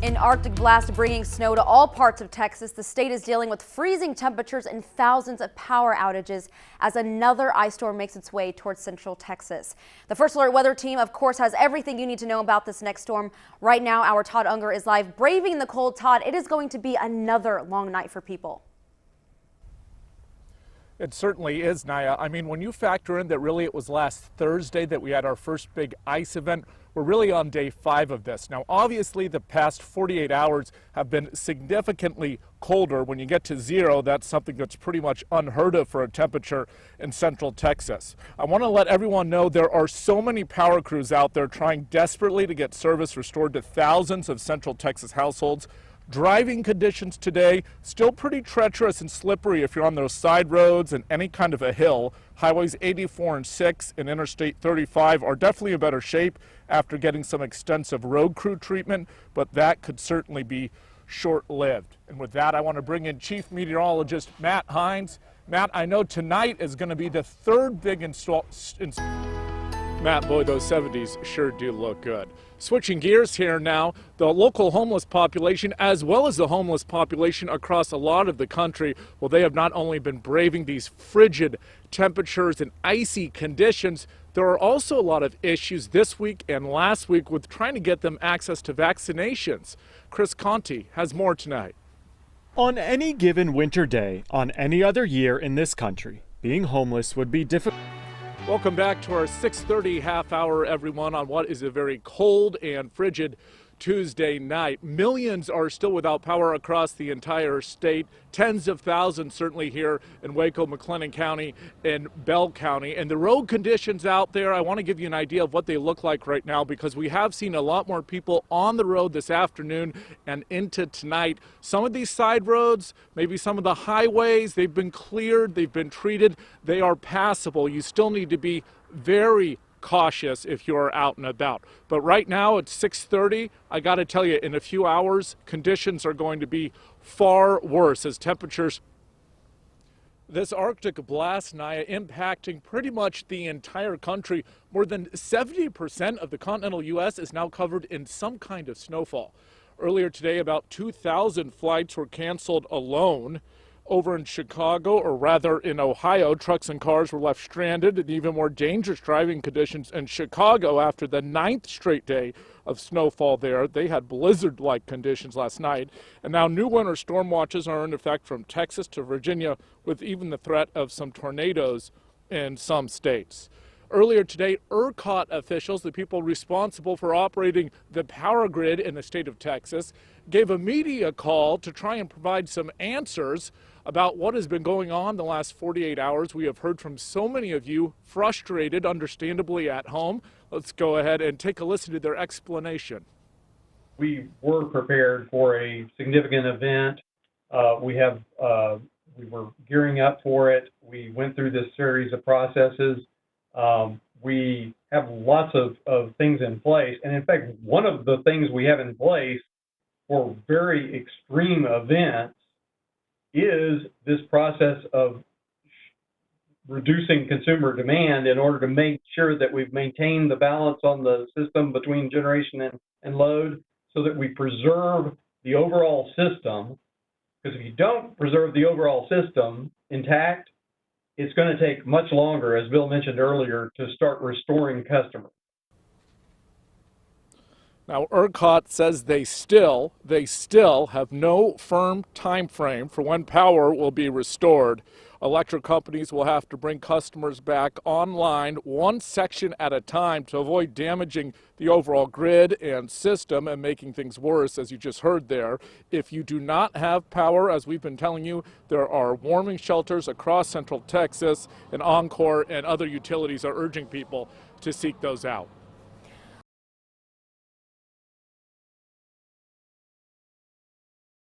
An Arctic blast bringing snow to all parts of Texas. The state is dealing with freezing temperatures and thousands of power outages as another ice storm makes its way towards central Texas. The First Alert Weather Team, of course, has everything you need to know about this next storm. Right now, our Todd Unger is live braving the cold. Todd, it is going to be another long night for people. It certainly is, Naya. I mean, when you factor in that really it was last Thursday that we had our first big ice event, we're really on day 5 of this. Now, obviously, the past 48 hours have been significantly colder. When you get to 0, that's something that's pretty much unheard of for a temperature in central Texas. I want to let everyone know there are so many power crews out there trying desperately to get service restored to thousands of central Texas households. Driving conditions today still pretty treacherous and slippery if you're on those side roads and any kind of a hill. Highways 84 and 6 and Interstate 35 are definitely in better shape after getting some extensive road crew treatment, but that could certainly be short-lived. And with that, I want to bring in Chief Meteorologist Matt Hines. Matt, I know tonight is going to be the third big Matt, boy, those 70s sure do look good. Switching gears here now, the local homeless population, as well as the homeless population across a lot of the country, well, they have not only been braving these frigid temperatures and icy conditions, there are also a lot of issues this week and last week with trying to get them access to vaccinations. Chris Conti has more tonight. On any given winter day, on any other year in this country, being homeless would be difficult. Welcome back to our 6:30 half hour, everyone, on what is a very cold and frigid Tuesday night. Millions are still without power across the entire state. Tens of thousands certainly here in Waco, McLennan County, and Bell County. And the road conditions out there, I want to give you an idea of what they look like right now because we have seen a lot more people on the road this afternoon and into tonight. Some of these side roads, maybe some of the highways, they've been cleared, they've been treated, they are passable. You still need to be very cautious if you're out and about. But right now it's 6:30. I got to tell you, in a few hours, conditions are going to be far worse as temperatures. This Arctic blast, Naya, impacting pretty much the entire country. More than 70% of the continental U.S. is now covered in some kind of snowfall. Earlier today, about 2,000 flights were canceled alone. Over in Chicago, or rather in Ohio, trucks and cars were left stranded in even more dangerous driving conditions in Chicago after the 9th straight day of snowfall there. They had blizzard-like conditions last night. And now new winter storm watches are in effect from Texas to Virginia, with even the threat of some tornadoes in some states. Earlier today, ERCOT officials, the people responsible for operating the power grid in the state of Texas, gave a media call to try and provide some answers about what has been going on the last 48 hours. We have heard from so many of you frustrated, understandably, at home. Let's go ahead and take a listen to their explanation. We were prepared for a significant event. We were gearing up for it. We went through this series of processes. We have lots of things in place. And in fact, one of the things we have in place for very extreme events is this process of reducing consumer demand in order to make sure that we've maintained the balance on the system between generation and load so that we preserve the overall system. Because if you don't preserve the overall system intact, it's going to take much longer, as Bill mentioned earlier, to start restoring customers. Now, ERCOT says they still have no firm time frame for when power will be restored. Electric companies will have to bring customers back online one section at a time to avoid damaging the overall grid and system and making things worse, as you just heard there. If you do not have power, as we've been telling you, there are warming shelters across central Texas, and Encore and other utilities are urging people to seek those out.